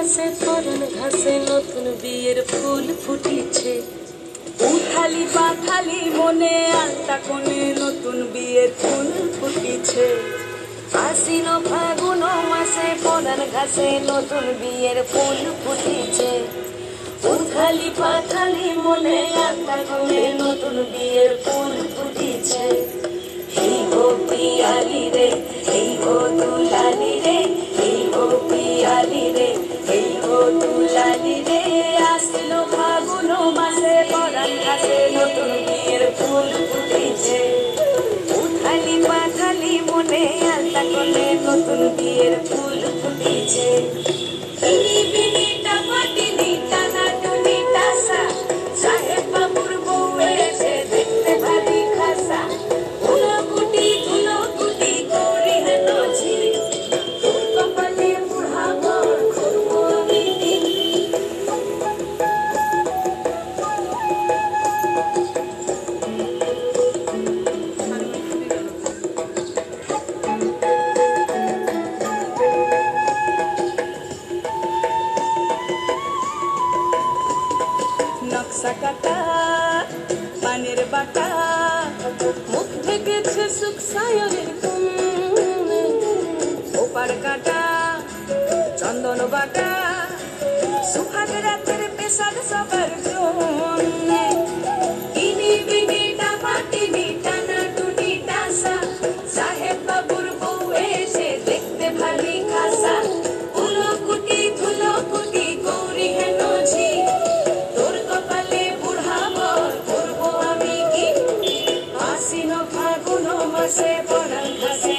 মাসে পরান ঘাসে নতুন বিয়ের ফুল ফুটিছে। উথালি পাথালি মনে আলতা কোণে নতুন বিয়ের ফুল ফুটিছে। আশ্বিন ফাগুন মাসে পরান ঘাসে নতুন বিয়ের ফুল ফুটিছে। উথালি পাথালি মনে আলতা কোণে নতুন বিয়ের ফুল ফুটিছে। এই গো পিয়ালি রে, এই গো দুলালি রে, এই গো পিয়ালি রে, এই গো দুলালি রে। আসলো ফাগুন মাসে পরান ঘাসে নতুন বিয়ের ফুল ফুটিছে। উথালি পাথালি মনে আলতা কোণে নতুন বিয়ের ফুল ফুটিছে। বিনি বিনি টাপাটিনি টানা টুনি টাসা, সাহেব বাবুর বউ এসে দেখতে ভারী খাসা। ধুলোকুটি ধুলোকুটি করি হেন ঝি, তোর কপালে বুড়া বর করবো আমি দিন। নকশা কাটা পানের বাটা, মুখ ঢেকেছে সুখ সায়রের কোণে। ওপার কাটা চন্দন বাটা, সুহাগ রাতের পেশাদ সবার জন্যে। ইনি বিনি টাপাটিনি টানা টুনি টাসা, সাহেব বাবুর বউ এসে দেখতে ভারী খাসা। ধুলোকুটি ধুলোকুটি গৌরী হেন ঝি, তোর কপালে বুড়া বর করবো আমি কি। আশ্বিন ফাগুন মাসে পরান ঘাসে